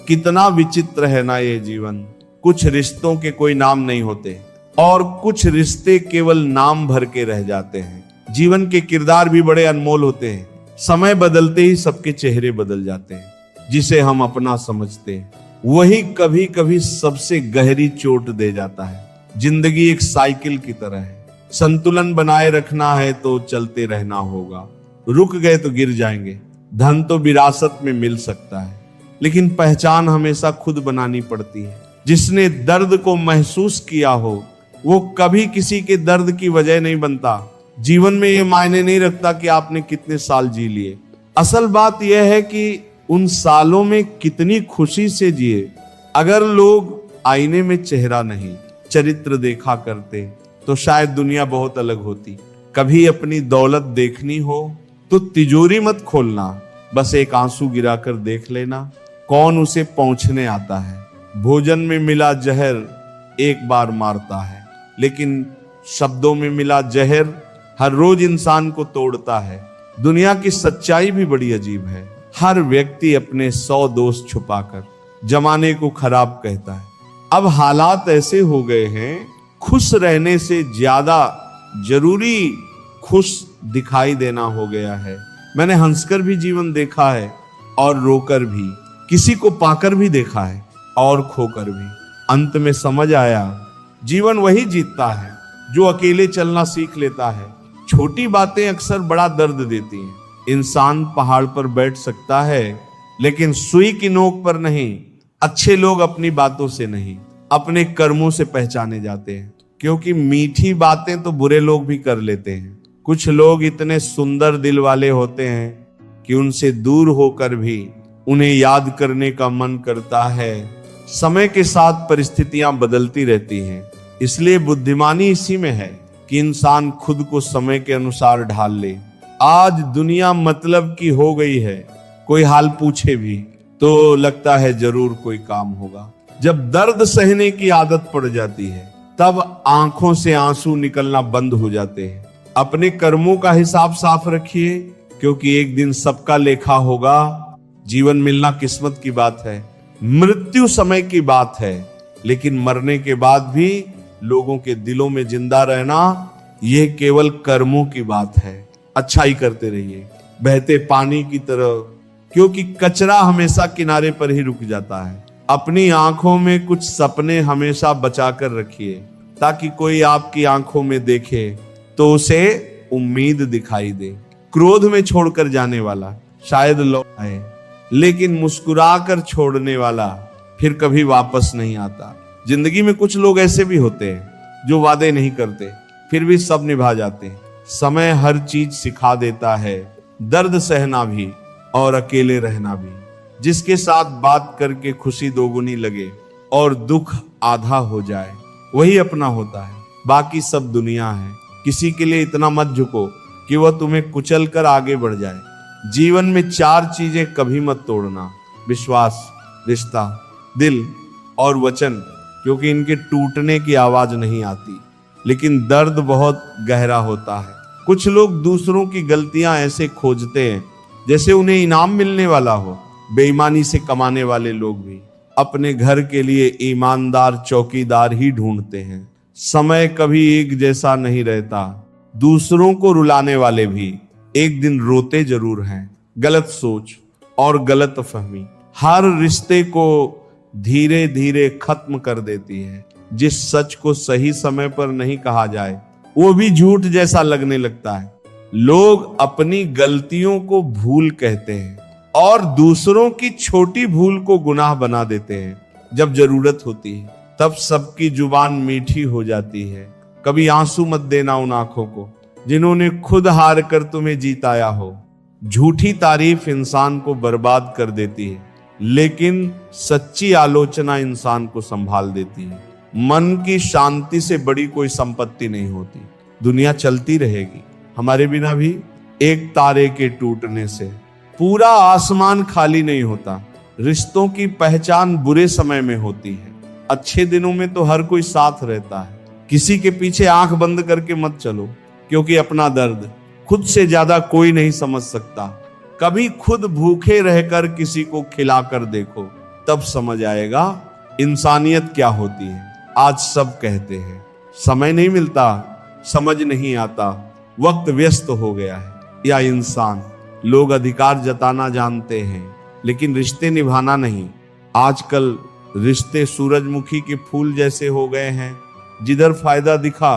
कितना विचित्र है ना ये जीवन। कुछ रिश्तों के कोई नाम नहीं होते और कुछ रिश्ते केवल नाम भर के रह जाते हैं। जीवन के किरदार भी बड़े अनमोल होते हैं। समय बदलते ही सबके चेहरे बदल जाते हैं। जिसे हम अपना समझते हैं वही कभी कभी सबसे गहरी चोट दे जाता है। जिंदगी एक साइकिल की तरह है। संतुलन बनाए रखना है तो चलते रहना होगा। रुक गए तो गिर जाएंगे। धन तो विरासत में मिल सकता है, लेकिन पहचान हमेशा खुद बनानी पड़ती है। जिसने दर्द को महसूस किया हो वो कभी किसी के दर्द की वजह नहीं बनता। जीवन में ये मायने नहीं रखता कि आपने कितने साल जी लिए। असल बात यह है कि उन सालों में कितनी खुशी से जिए। अगर लोग आईने में चेहरा नहीं चरित्र देखा करते तो शायद दुनिया बहुत अलग होती। कभी अपनी दौलत देखनी हो तो तिजोरी मत खोलना, बस एक आंसू गिराकर देख लेना कौन उसे पहुंचने आता है। भोजन में मिला जहर एक बार मारता है, लेकिन शब्दों में मिला जहर हर रोज इंसान को तोड़ता है। दुनिया की सच्चाई भी बड़ी अजीब है। हर व्यक्ति अपने 100 दोष छुपाकर जमाने को खराब कहता है। अब हालात ऐसे हो गए हैं, खुश रहने से ज्यादा जरूरी खुश दिखाई देना हो गया है। मैंने हंसकर भी जीवन देखा है और रोकर भी, किसी को पाकर भी देखा है और खोकर भी। अंत में समझ आया जीवन वही जीतता है जो अकेले चलना सीख लेता है। छोटी बातें अक्सर बड़ा दर्द देती हैं। इंसान पहाड़ पर बैठ सकता है लेकिन सुई की नोक पर नहीं। अच्छे लोग अपनी बातों से नहीं अपने कर्मों से पहचाने जाते हैं, क्योंकि मीठी बातें तो बुरे लोग भी कर लेते हैं। कुछ लोग इतने सुंदर दिल वाले होते हैं कि उनसे दूर होकर भी उन्हें याद करने का मन करता है। समय के साथ परिस्थितियां बदलती रहती हैं, इसलिए बुद्धिमानी इसी में है कि इंसान खुद को समय के अनुसार ढाल ले। आज दुनिया मतलब की हो गई है। कोई हाल पूछे भी तो लगता है जरूर कोई काम होगा। जब दर्द सहने की आदत पड़ जाती है तब आंखों से आंसू निकलना बंद हो जाते हैं। अपने कर्मों का हिसाब साफ रखिए, क्योंकि एक दिन सबका लेखा होगा। जीवन मिलना किस्मत की बात है, मृत्यु समय की बात है, लेकिन मरने के बाद भी लोगों के दिलों में जिंदा रहना यह केवल कर्मों की बात है। अच्छाई करते रहिए बहते पानी की तरह, क्योंकि कचरा हमेशा किनारे पर ही रुक जाता है। अपनी आंखों में कुछ सपने हमेशा बचा कर रखिए, ताकि कोई आपकी आंखों में देखे तो उसे उम्मीद दिखाई दे। क्रोध में छोड़कर जाने वाला शायद लौट आए, लेकिन मुस्कुरा कर छोड़ने वाला फिर कभी वापस नहीं आता। जिंदगी में कुछ लोग ऐसे भी होते हैं जो वादे नहीं करते फिर भी सब निभा जाते हैं। समय हर चीज सिखा देता है, दर्द सहना भी और अकेले रहना भी। जिसके साथ बात करके खुशी दोगुनी लगे और दुख आधा हो जाए वही अपना होता है। बाकी सब दुनिया है। किसी के लिए इतना मत झुको कि वह तुम्हें कुचल कर आगे बढ़ जाए। जीवन में 4 चीजें कभी मत तोड़ना: विश्वास, रिश्ता, दिल और वचन, क्योंकि इनके टूटने की आवाज नहीं आती, लेकिन दर्द बहुत गहरा होता है। कुछ लोग दूसरों की गलतियां ऐसे खोजते हैं जैसे उन्हें इनाम मिलने वाला हो। बेईमानी से कमाने वाले लोग भी अपने घर के लिए ईमानदार चौकीदार ही ढूंढते हैं। समय कभी एक जैसा नहीं रहता। दूसरों को रुलाने वाले भी एक दिन रोते जरूर हैं। गलत सोच और गलत फहमी हर रिश्ते को धीरे धीरे खत्म कर देती है। जिस सच को सही समय पर नहीं कहा जाए वो भी झूठ जैसा लगने लगता है। लोग अपनी गलतियों को भूल कहते हैं और दूसरों की छोटी भूल को गुनाह बना देते हैं। जब जरूरत होती है तब सबकी जुबान मीठी हो जाती है। कभी आंसू मत देना उन आंखों को जिन्होंने खुद हार कर तुम्हें जीताया हो। झूठी तारीफ इंसान को बर्बाद कर देती है, लेकिन सच्ची आलोचना इंसान को संभाल देती है। मन की शांति से बड़ी कोई संपत्ति नहीं होती। दुनिया चलती रहेगी हमारे बिना भी। एक तारे के टूटने से पूरा आसमान खाली नहीं होता। रिश्तों की पहचान बुरे समय में होती है। अच्छे दिनों में तो हर कोई साथ रहता है। किसी के पीछे आंख बंद करके मत चलो, क्योंकि अपना दर्द खुद से ज्यादा कोई नहीं समझ सकता। कभी खुद भूखे रहकर किसी को खिलाकर देखो, तब समझ आएगा इंसानियत क्या होती है। आज सब कहते हैं समय नहीं मिलता, समझ नहीं आता, वक्त व्यस्त हो गया है। या इंसान, लोग अधिकार जताना जानते हैं लेकिन रिश्ते निभाना नहीं। आजकल रिश्ते सूरजमुखी के फूल जैसे हो गए हैं, जिधर फायदा दिखा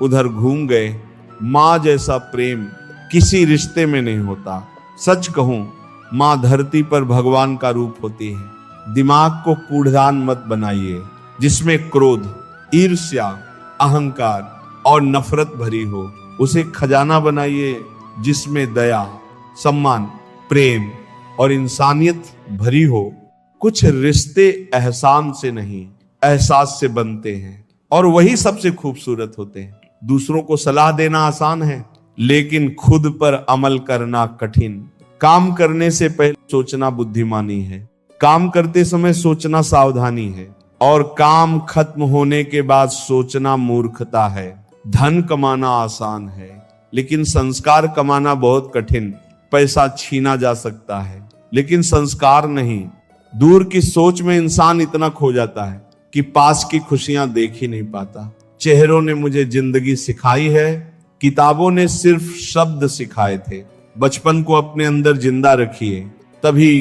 उधर घूम गए। माँ जैसा प्रेम किसी रिश्ते में नहीं होता। सच कहूं, माँ धरती पर भगवान का रूप होती है। दिमाग को कूड़दान मत बनाइए जिसमें क्रोध, ईर्ष्या, अहंकार और नफरत भरी हो। उसे खजाना बनाइए जिसमें दया, सम्मान, प्रेम और इंसानियत भरी हो। कुछ रिश्ते एहसान से नहीं, एहसास से बनते हैं और वही सबसे खूबसूरत होते हैं। दूसरों को सलाह देना आसान है लेकिन खुद पर अमल करना कठिन। काम करने से पहले सोचना बुद्धिमानी है, काम करते समय सोचना सावधानी है और काम खत्म होने के बाद सोचना मूर्खता है। धन कमाना आसान है लेकिन संस्कार कमाना बहुत कठिन। पैसा छीना जा सकता है लेकिन संस्कार नहीं। दूर की सोच में इंसान इतना खो जाता है कि पास की खुशियां देख ही नहीं पाता। चेहरों ने मुझे जिंदगी सिखाई है, किताबों ने सिर्फ शब्द सिखाए थे। बचपन को अपने अंदर जिंदा रखिए, तभी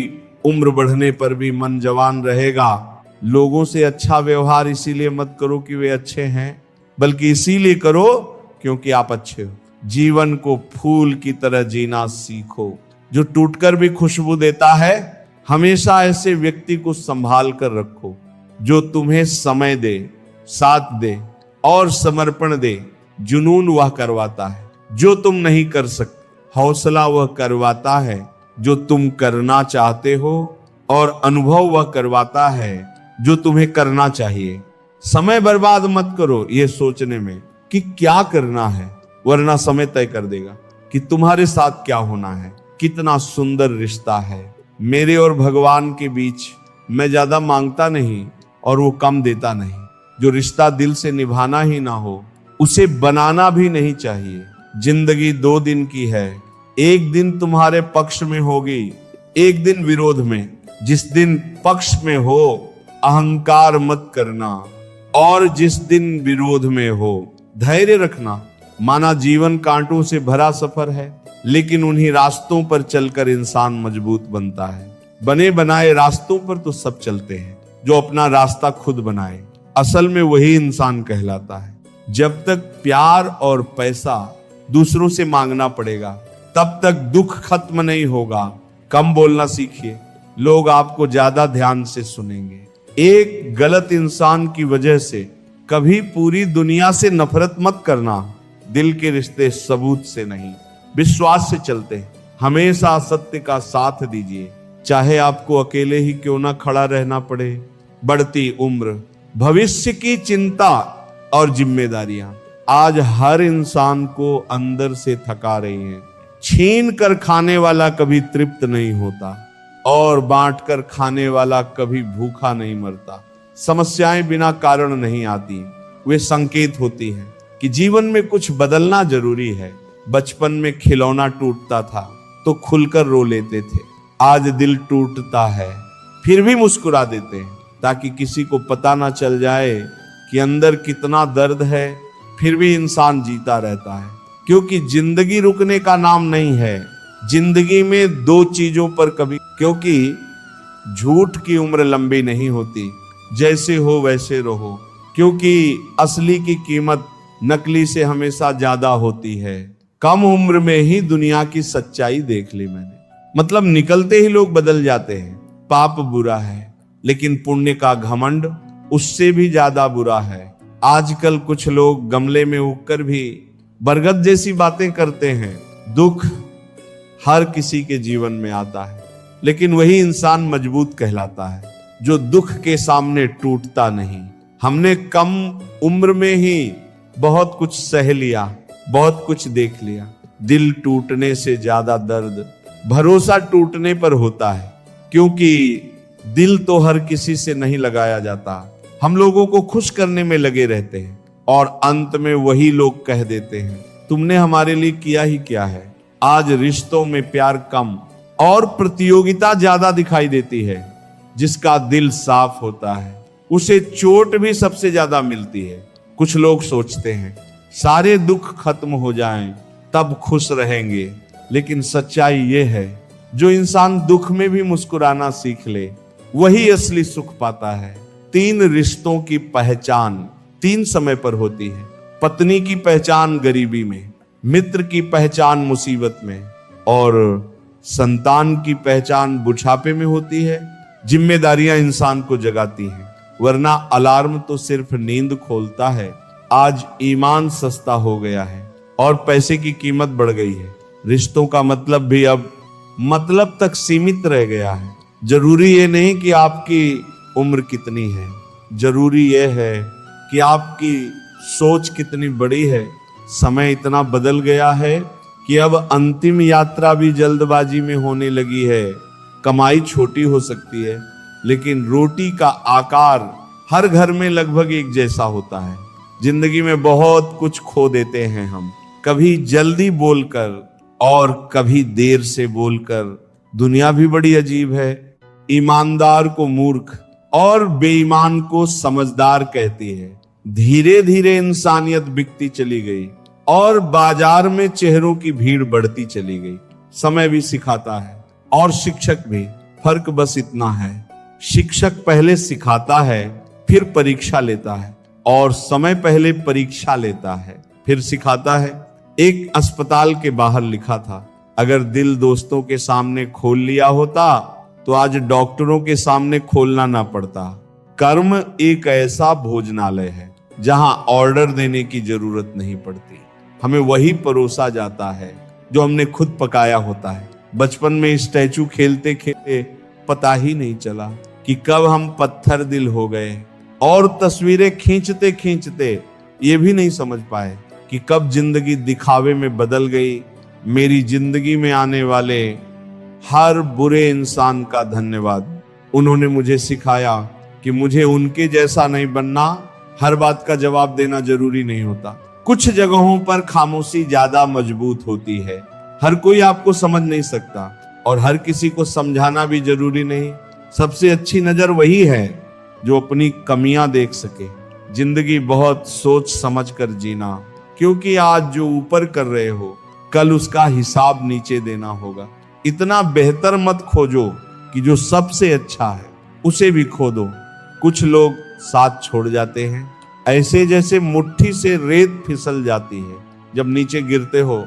उम्र बढ़ने पर भी मन जवान रहेगा। लोगों से अच्छा व्यवहार इसीलिए मत करो कि वे अच्छे हैं, बल्कि इसीलिए करो क्योंकि आप अच्छे हो। जीवन को फूल की तरह जीना सीखो जो टूटकर भी खुशबू देता है। हमेशा ऐसे व्यक्ति को संभाल कर रखो जो तुम्हें समय दे, साथ दे और समर्पण दे। जुनून वह करवाता है जो तुम नहीं कर सकते, हौसला वह करवाता है जो तुम करना चाहते हो और अनुभव वह करवाता है जो तुम्हें करना चाहिए। समय बर्बाद मत करो ये सोचने में कि क्या करना है, वरना समय तय कर देगा कि तुम्हारे साथ क्या होना है। कितना सुंदर रिश्ता है मेरे और भगवान के बीच। मैं ज्यादा मांगता नहीं और वो कम देता नहीं। जो रिश्ता दिल से निभाना ही ना हो उसे बनाना भी नहीं चाहिए। जिंदगी 2 दिन की है, एक दिन तुम्हारे पक्ष में होगी, एक दिन विरोध में। जिस दिन पक्ष में हो अहंकार मत करना और जिस दिन विरोध में हो धैर्य रखना। माना जीवन कांटों से भरा सफर है लेकिन उन्हीं रास्तों पर चलकर इंसान मजबूत बनता है। बने बनाए रास्तों पर तो सब चलते हैं, जो अपना रास्ता खुद बनाए असल में वही इंसान कहलाता है। जब तक प्यार और पैसा दूसरों से मांगना पड़ेगा तब तक दुख खत्म नहीं होगा। कम बोलना सीखिए, लोग आपको ज्यादा ध्यान से सुनेंगे। एक गलत इंसान की वजह से कभी पूरी दुनिया से नफरत मत करना। दिल के रिश्ते सबूत से नहीं, विश्वास से चलते हैं। हमेशा सत्य का साथ दीजिए, चाहे आपको अकेले ही क्यों ना खड़ा रहना पड़े। बढ़ती उम्र, भविष्य की चिंता और जिम्मेदारियां आज हर इंसान को अंदर से थका रही हैं। छीन कर खाने वाला कभी तृप्त नहीं होता और बांट कर खाने वाला कभी भूखा नहीं मरता। समस्याएं बिना कारण नहीं आती, वे संकेत होती हैं कि जीवन में कुछ बदलना जरूरी है। बचपन में खिलौना टूटता था तो खुलकर रो लेते थे, आज दिल टूटता है फिर भी मुस्कुरा देते हैं ताकि किसी को पता ना चल जाए कि अंदर कितना दर्द है। फिर भी इंसान जीता रहता है क्योंकि जिंदगी रुकने का नाम नहीं है। जिंदगी में 2 चीजों पर कभी, क्योंकि झूठ की उम्र लंबी नहीं होती, जैसे हो वैसे रहो। क्योंकि असली की कीमत नकली से हमेशा ज्यादा होती है। कम उम्र में ही दुनिया की सच्चाई देख ली मैंने। मतलब निकलते ही लोग बदल जाते हैं। पाप बुरा है लेकिन पुण्य का घमंड उससे भी ज्यादा बुरा है। आजकल कुछ लोग गमले में उगकर भी बरगद जैसी बातें करते हैं। दुख हर किसी के जीवन में आता है लेकिन वही इंसान मजबूत कहलाता है जो दुख के सामने टूटता नहीं। हमने कम उम्र में ही बहुत कुछ सह लिया, बहुत कुछ देख लिया। दिल टूटने से ज्यादा दर्द भरोसा टूटने पर होता है, क्योंकि दिल तो हर किसी से नहीं लगाया जाता। हम लोगों को खुश करने में लगे रहते हैं और अंत में वही लोग कह देते हैं तुमने हमारे लिए किया ही क्या है। आज रिश्तों में प्यार कम और प्रतियोगिता ज्यादा दिखाई देती है। जिसका दिल साफ होता है उसे चोट भी सबसे ज्यादा मिलती है। कुछ लोग सोचते हैं सारे दुख खत्म हो जाएं तब खुश रहेंगे, लेकिन सच्चाई ये है जो इंसान दुख में भी मुस्कुराना सीख ले वही असली सुख पाता है। 3 रिश्तों की पहचान 3 समय पर होती है। पत्नी की पहचान गरीबी में, मित्र की पहचान मुसीबत में और संतान की पहचान बुढ़ापे में होती है। जिम्मेदारियां इंसान को जगाती हैं, वरना अलार्म तो सिर्फ नींद खोलता है। आज ईमान सस्ता हो गया है और पैसे की कीमत बढ़ गई है। रिश्तों का मतलब भी अब मतलब तक सीमित रह गया है। जरूरी ये नहीं कि आपकी उम्र कितनी है, जरूरी ये है कि आपकी सोच कितनी बड़ी है। समय इतना बदल गया है कि अब अंतिम यात्रा भी जल्दबाजी में होने लगी है। कमाई छोटी हो सकती है, लेकिन रोटी का आकार हर घर में लगभग एक जैसा होता है। जिंदगी में बहुत कुछ खो देते हैं हम, कभी जल्दी बोलकर और कभी देर से बोलकर। दुनिया भी बड़ी अजीब है। ईमानदार को मूर्ख और बेईमान को समझदार कहती है। धीरे धीरे इंसानियत बिकती चली गई और बाजार में चेहरों की भीड़ बढ़ती चली गई। समय भी सिखाता है और शिक्षक भी, फर्क बस इतना है शिक्षक पहले सिखाता है फिर परीक्षा लेता है और समय पहले परीक्षा लेता है फिर सिखाता है। एक अस्पताल के बाहर लिखा था, अगर दिल दोस्तों के सामने खोल लिया होता तो आज डॉक्टरों के सामने खोलना ना पड़ता। कर्म एक ऐसा भोजनालय है जहां ऑर्डर देने की जरूरत नहीं पड़ती, हमें वही परोसा जाता है जो हमने खुद पकाया होता है। बचपन में स्टैचू खेलते खेलते पता ही नहीं चला कि कब हम पत्थर दिल हो गए और तस्वीरें खींचते खींचते ये भी नहीं समझ पाए कि कब जिंदगी दिखावे में बदल गई। मेरी जिंदगी में आने वाले हर बुरे इंसान का धन्यवाद। उन्होंने मुझे सिखाया कि मुझे उनके जैसा नहीं बनना, हर बात का जवाब देना जरूरी नहीं होता। कुछ जगहों पर खामोशी ज्यादा मजबूत होती है। हर कोई आपको समझ नहीं सकता और हर किसी को समझाना भी जरूरी नहीं। सबसे अच्छी नजर वही है जो अपनी कमियां देख सके। जिंदगी बहुत सोच समझ कर जीना, क्योंकि आज जो ऊपर कर रहे हो कल उसका हिसाब नीचे देना होगा। इतना बेहतर मत खोजो कि जो सबसे अच्छा है उसे भी खो दो। कुछ लोग साथ छोड़ जाते हैं ऐसे जैसे मुट्ठी से रेत फिसल जाती है। जब नीचे गिरते हो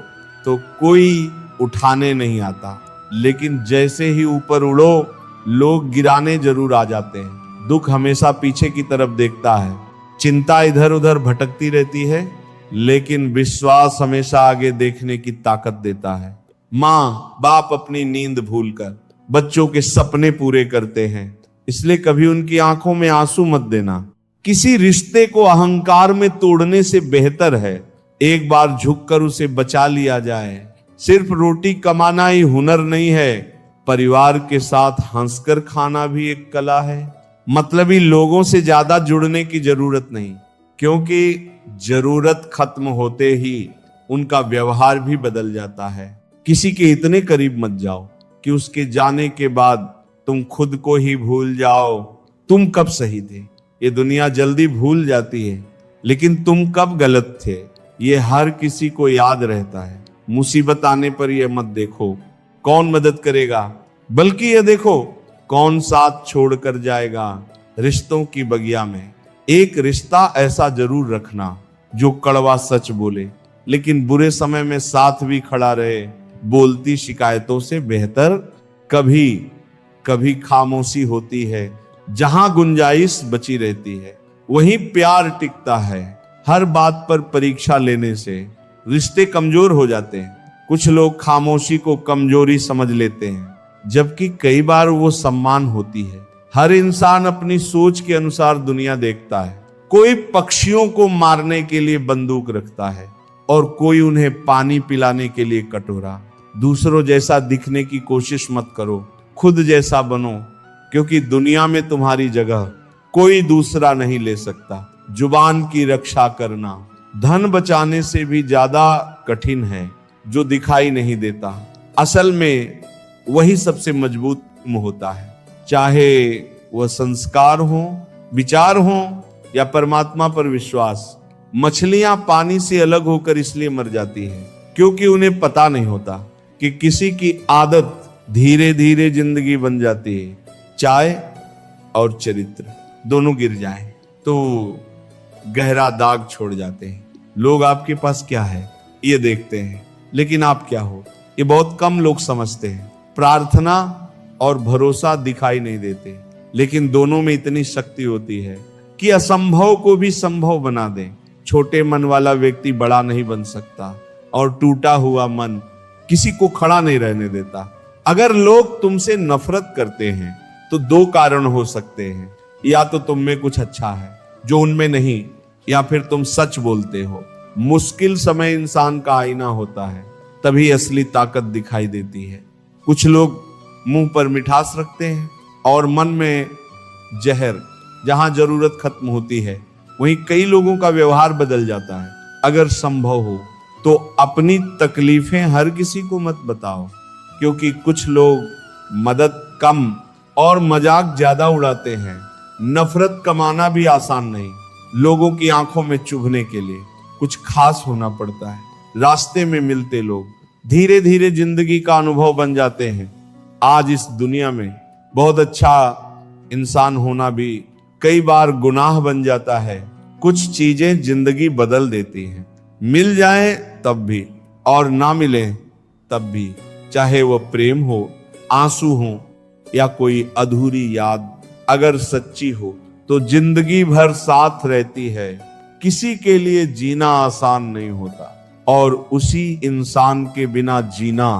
तो कोई उठाने नहीं आता, लेकिन जैसे ही ऊपर उड़ो लोग गिराने जरूर आ जाते हैं। दुख हमेशा पीछे की तरफ देखता है, चिंता इधर उधर भटकती रहती है, लेकिन विश्वास हमेशा आगे देखने की ताकत देता है। माँ बाप अपनी नींद भूलकर बच्चों के सपने पूरे करते हैं, इसलिए कभी उनकी आंखों में आंसू मत देना। किसी रिश्ते को अहंकार में तोड़ने से बेहतर है एक बार झुककर उसे बचा लिया जाए। सिर्फ रोटी कमाना ही हुनर नहीं है, परिवार के साथ हंसकर खाना भी एक कला है। मतलबी लोगों से ज्यादा जुड़ने की जरूरत नहीं, क्योंकि जरूरत खत्म होते ही उनका व्यवहार भी बदल जाता है। किसी के इतने करीब मत जाओ कि उसके जाने के बाद तुम खुद को ही भूल जाओ तुम कब सही थे। ये दुनिया जल्दी भूल जाती है, लेकिन तुम कब गलत थे ये हर किसी को याद रहता है। मुसीबत आने पर यह मत देखो कौन मदद करेगा, बल्कि ये देखो कौन साथ छोड़कर जाएगा। रिश्तों की बगिया में एक रिश्ता ऐसा जरूर रखना जो कड़वा सच बोले, लेकिन बुरे समय में साथ भी खड़ा रहे। बोलती शिकायतों से बेहतर कभी कभी खामोशी होती है। जहां गुंजाइश बची रहती है वहीं प्यार टिकता है। हर बात पर परीक्षा लेने से रिश्ते कमजोर हो जाते हैं। कुछ लोग खामोशी को कमजोरी समझ लेते हैं, जबकि कई बार वो सम्मान होती है। हर इंसान अपनी सोच के अनुसार दुनिया देखता है। कोई पक्षियों को मारने के लिए बंदूक रखता है और कोई उन्हें पानी पिलाने के लिए कटोरा। दूसरों जैसा दिखने की कोशिश मत करो, खुद जैसा बनो, क्योंकि दुनिया में तुम्हारी जगह कोई दूसरा नहीं ले सकता। जुबान की रक्षा करना धन बचाने से भी ज्यादा कठिन है जो दिखाई नहीं देता। असल में वही सबसे मजबूत होता है। चाहे वह संस्कार हो, विचार हो या परमात्मा पर विश्वास। मछलियां पानी से अलग होकर इसलिए मर जाती हैं क्योंकि उन्हें पता नहीं होता कि किसी की आदत धीरे धीरे जिंदगी बन जाती है। चाय और चरित्र दोनों गिर जाएं तो गहरा दाग छोड़ जाते हैं। लोग आपके पास क्या है ये देखते हैं, लेकिन आप क्या हो ये बहुत कम लोग समझते हैं। प्रार्थना और भरोसा दिखाई नहीं देते, लेकिन दोनों में इतनी शक्ति होती है कि असंभव को भी संभव बना दे। छोटे मन वाला व्यक्ति बड़ा नहीं बन सकता और टूटा हुआ मन किसी को खड़ा नहीं रहने देता। अगर लोग तुमसे नफरत करते हैं तो दो कारण हो सकते हैं, या तो तुम में कुछ अच्छा है जो उनमें नहीं, या फिर तुम सच बोलते हो। मुश्किल समय इंसान का आईना होता है, तभी असली ताकत दिखाई देती है। कुछ लोग मुंह पर मिठास रखते हैं और मन में जहर। जहां जरूरत खत्म होती है वहीं कई लोगों का व्यवहार बदल जाता है। अगर संभव हो तो अपनी तकलीफें हर किसी को मत बताओ, क्योंकि कुछ लोग मदद कम और मजाक ज्यादा उड़ाते हैं। नफरत कमाना भी आसान नहीं। लोगों की आंखों में चुभने के लिए कुछ खास होना पड़ता है। रास्ते में मिलते लोग धीरे धीरे जिंदगी का अनुभव बन जाते हैं। आज इस दुनिया में बहुत अच्छा इंसान होना भी कई बार गुनाह बन जाता है। कुछ चीजें जिंदगी बदल देती हैं। मिल जाए तब भी और ना मिले तब भी, चाहे वो प्रेम हो, आंसू हो या कोई अधूरी याद, अगर सच्ची हो तो जिंदगी भर साथ रहती है। किसी के लिए जीना आसान नहीं होता और उसी इंसान के बिना जीना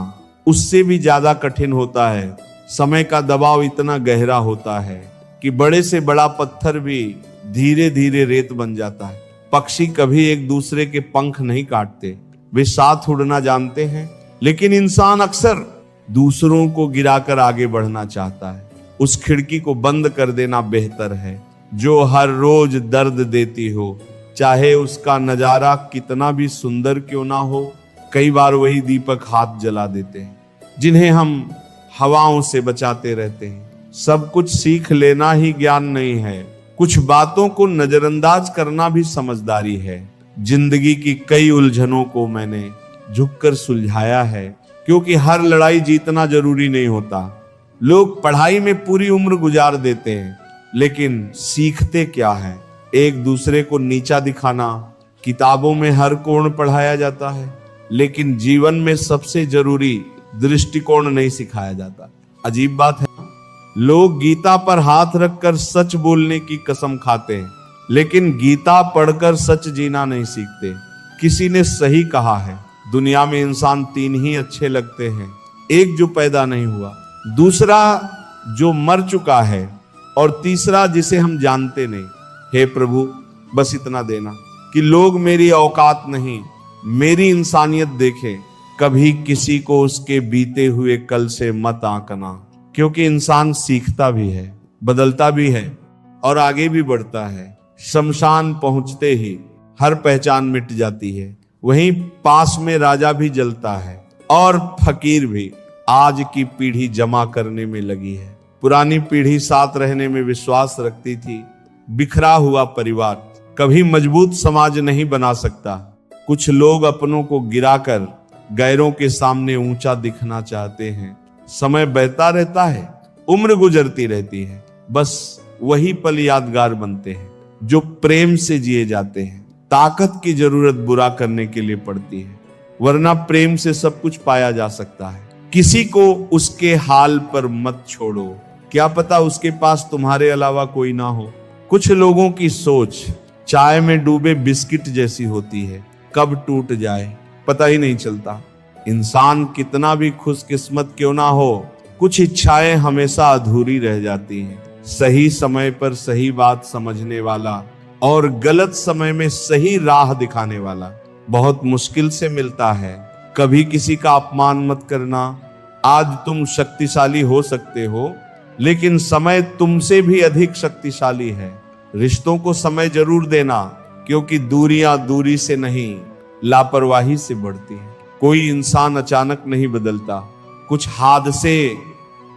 उससे भी ज्यादा कठिन होता है। समय का दबाव इतना गहरा होता है कि बड़े से बड़ा पत्थर भी धीरे धीरे रेत बन जाता है। पक्षी कभी एक दूसरे के पंख नहीं काटते, वे साथ उड़ना जानते हैं, लेकिन इंसान अक्सर दूसरों को गिराकर आगे बढ़ना चाहता है। उस खिड़की को बंद कर देना बेहतर है जो हर रोज दर्द देती हो, चाहे उसका नजारा कितना भी सुंदर क्यों ना हो। कई बार वही दीपक हाथ जला देते हैं जिन्हें हम हवाओं से बचाते रहते हैं। सब कुछ सीख लेना ही ज्ञान नहीं है, कुछ बातों को नजरअंदाज करना भी समझदारी है। जिंदगी की कई उलझनों को मैंने झुककर सुलझाया है, क्योंकि हर लड़ाई जीतना जरूरी नहीं होता। लोग पढ़ाई में पूरी उम्र गुजार देते हैं, लेकिन सीखते क्या है? एक दूसरे को नीचा दिखाना। किताबों में हर कोण पढ़ाया जाता है, लेकिन जीवन में सबसे जरूरी दृष्टिकोण नहीं सिखाया जाता। अजीब बात है, लोग गीता पर हाथ रखकर सच बोलने की कसम खाते हैं, लेकिन गीता पढ़कर सच जीना नहीं सीखते। किसी ने सही कहा है, दुनिया में इंसान तीन ही अच्छे लगते हैं, एक जो पैदा नहीं हुआ, दूसरा जो मर चुका है, और तीसरा जिसे हम जानते नहीं। हे प्रभु, बस इतना देना कि लोग मेरी औकात नहीं, मेरी इंसानियत देखें। कभी किसी को उसके बीते हुए कल से मत आंकना, क्योंकि इंसान सीखता भी है, बदलता भी है और आगे भी बढ़ता है। शमशान पहुंचते ही हर पहचान मिट जाती है, वहीं पास में राजा भी जलता है और फकीर भी। आज की पीढ़ी जमा करने में लगी है, पुरानी पीढ़ी साथ रहने में विश्वास रखती थी। बिखरा हुआ परिवार कभी मजबूत समाज नहीं बना सकता। कुछ लोग अपनों को गिराकर गैरों के सामने ऊंचा दिखना चाहते हैं। समय बहता रहता है, उम्र गुजरती रहती है, बस वही पल यादगार बनते हैं जो प्रेम से जिए जाते हैं। ताकत की जरूरत बुरा करने के लिए पड़ती है, वरना प्रेम से सब कुछ पाया जा सकता है। किसी को उसके हाल पर मत छोड़ो, क्या पता उसके पास तुम्हारे अलावा कोई ना हो। कुछ लोगों की सोच चाय में डूबे बिस्किट जैसी होती है, कब टूट जाए पता ही नहीं चलता। इंसान कितना भी खुशकिस्मत क्यों ना हो, कुछ इच्छाएं हमेशा अधूरी रह जाती हैं। सही समय पर सही बात समझने वाला और गलत समय में सही राह दिखाने वाला बहुत मुश्किल से मिलता है। कभी किसी का अपमान मत करना। आज तुम शक्तिशाली हो सकते हो, लेकिन समय तुमसे भी अधिक शक्तिशाली है। रिश्तों को समय जरूर देना, क्योंकि दूरियां दूरी से नहीं, लापरवाही से बढ़ती है। कोई इंसान अचानक नहीं बदलता, कुछ हादसे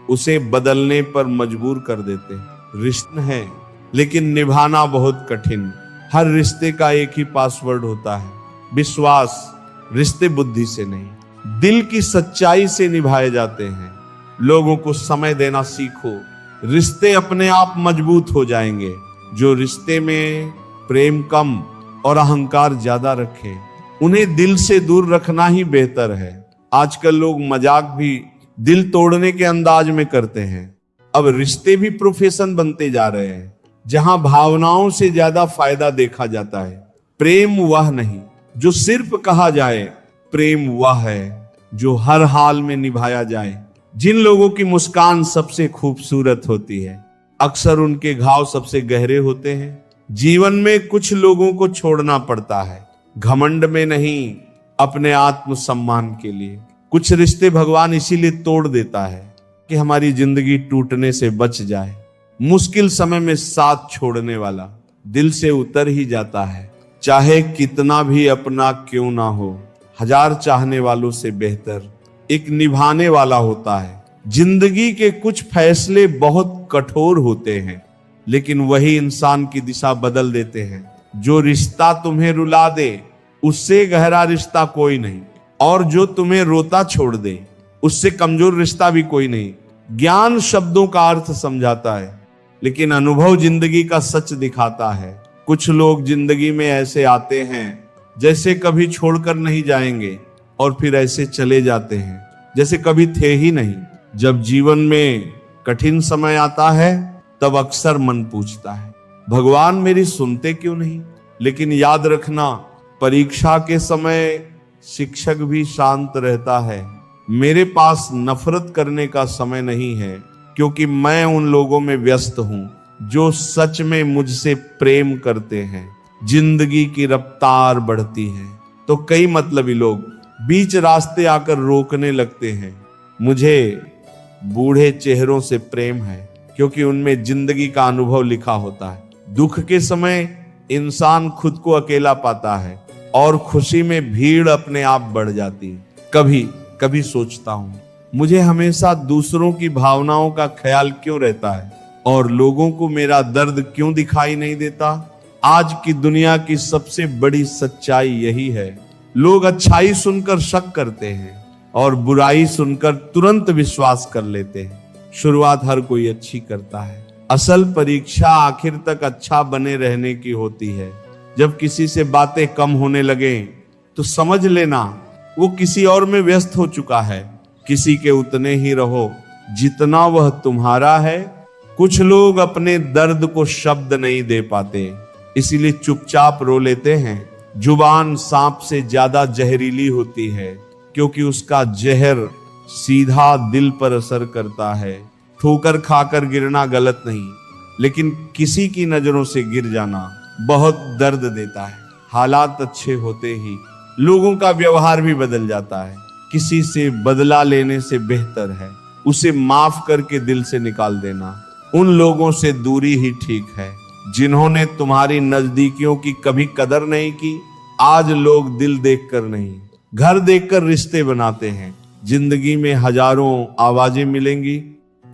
उसे बदलने पर मजबूर कर देते हैं। रिश्ते हैं लेकिन निभाना बहुत कठिन। हर रिश्ते का एक ही पासवर्ड होता है, विश्वास। रिश्ते बुद्धि से नहीं, दिल की सच्चाई से निभाए जाते हैं। लोगों को समय देना सीखो, रिश्ते अपने आप मजबूत हो जाएंगे। जो रिश्ते में प्रेम कम और अहंकार ज्यादा रखे, उन्हें दिल से दूर रखना ही बेहतर है। आजकल लोग मजाक भी दिल तोड़ने के अंदाज में करते हैं। अब रिश्ते भी प्रोफेशन बनते जा रहे हैं, जहां भावनाओं से ज्यादा फायदा देखा जाता है। प्रेम वह नहीं जो सिर्फ कहा जाए, प्रेम वह है जो हर हाल में निभाया जाए। जिन लोगों की मुस्कान सबसे खूबसूरत होती है, अक्सर उनके घाव सबसे गहरे होते हैं। जीवन में कुछ लोगों को छोड़ना पड़ता है, घमंड में नहीं, अपने आत्मसम्मान के लिए। कुछ रिश्ते भगवान इसीलिए तोड़ देता है कि हमारी जिंदगी टूटने से बच जाए। मुश्किल समय में साथ छोड़ने वाला दिल से उतर ही जाता है, चाहे कितना भी अपना क्यों ना हो। हजार चाहने वालों से बेहतर एक निभाने वाला होता है। जिंदगी के कुछ फैसले बहुत कठोर होते हैं, लेकिन वही इंसान की दिशा बदल देते हैं। जो रिश्ता तुम्हें रुला दे, उससे गहरा रिश्ता कोई नहीं, और जो तुम्हें रोता छोड़ दे, उससे कमजोर रिश्ता भी कोई नहीं। ज्ञान शब्दों का अर्थ समझाता है, लेकिन अनुभव जिंदगी का सच दिखाता है। कुछ लोग जिंदगी में ऐसे आते हैं जैसे कभी छोड़कर नहीं जाएंगे, और फिर ऐसे चले जाते हैं जैसे कभी थे ही नहीं। जब जीवन में कठिन समय आता है, तब अक्सर मन पूछता है, भगवान मेरी सुनते क्यों नहीं। लेकिन याद रखना, परीक्षा के समय शिक्षक भी शांत रहता है। मेरे पास नफरत करने का समय नहीं है, क्योंकि मैं उन लोगों में व्यस्त हूं जो सच में मुझसे प्रेम करते हैं। जिंदगी की रफ्तार बढ़ती है तो कई मतलबी लोग बीच रास्ते आकर रोकने लगते हैं। मुझे बूढ़े चेहरों से प्रेम है, क्योंकि उनमें जिंदगी का अनुभव लिखा होता है। दुख के समय इंसान खुद को अकेला पाता है, और खुशी में भीड़ अपने आप बढ़ जाती है। कभी कभी सोचता हूँ, मुझे हमेशा दूसरों की भावनाओं का ख्याल क्यों रहता है, और लोगों को मेरा दर्द क्यों दिखाई नहीं देता। आज की दुनिया की सबसे बड़ी सच्चाई यही है, लोग अच्छाई सुनकर शक करते हैं और बुराई सुनकर तुरंत विश्वास कर लेते हैं। शुरुआत हर कोई अच्छी करता है, असल परीक्षा आखिर तक अच्छा बने रहने की होती है। जब किसी से बातें कम होने लगे तो समझ लेना वो किसी और में व्यस्त हो चुका है। किसी के उतने ही रहो जितना वह तुम्हारा है। कुछ लोग अपने दर्द को शब्द नहीं दे पाते, इसीलिए चुपचाप रो लेते हैं। जुबान सांप से ज्यादा जहरीली होती है, क्योंकि उसका जहर सीधा दिल पर असर करता है। ठोकर खाकर गिरना गलत नहीं, लेकिन किसी की नजरों से गिर जाना बहुत दर्द देता है। हालात अच्छे होते ही लोगों का व्यवहार भी बदल जाता है। किसी से बदला लेने से बेहतर है उसे माफ करके दिल से निकाल देना। उन लोगों से दूरी ही ठीक है जिन्होंने तुम्हारी नजदीकियों की कभी कदर नहीं की। आज लोग दिल देखकर नहीं, घर देखकर रिश्ते बनाते हैं। जिंदगी में हजारों आवाजें मिलेंगी,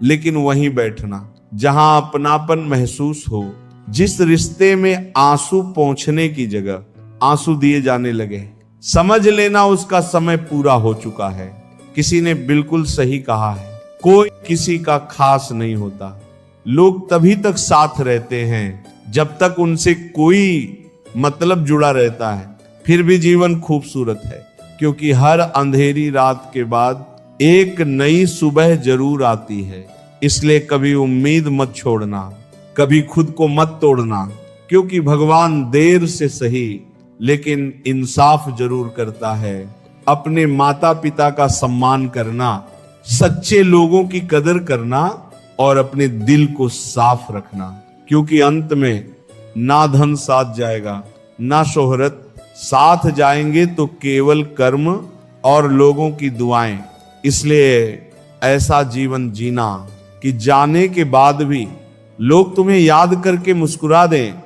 लेकिन वहीं बैठना जहां अपनापन महसूस हो। जिस रिश्ते में आंसू पहुंचने की जगह आंसू दिए जाने लगे, समझ लेना उसका समय पूरा हो चुका है। किसी ने बिल्कुल सही कहा है, कोई किसी का खास नहीं होता। लोग तभी तक साथ रहते हैं जब तक उनसे कोई मतलब जुड़ा रहता है। फिर भी जीवन खूबसूरत है, क्योंकि हर अंधेरी रात के बाद एक नई सुबह जरूर आती है। इसलिए कभी उम्मीद मत छोड़ना, कभी खुद को मत तोड़ना, क्योंकि भगवान देर से सही लेकिन इंसाफ जरूर करता है। अपने माता पिता का सम्मान करना, सच्चे लोगों की कदर करना और अपने दिल को साफ रखना, क्योंकि अंत में ना धन साथ जाएगा ना शोहरत, साथ जाएंगे तो केवल कर्म और लोगों की दुआएं। इसलिए ऐसा जीवन जीना कि जाने के बाद भी लोग तुम्हें याद करके मुस्कुरा दें।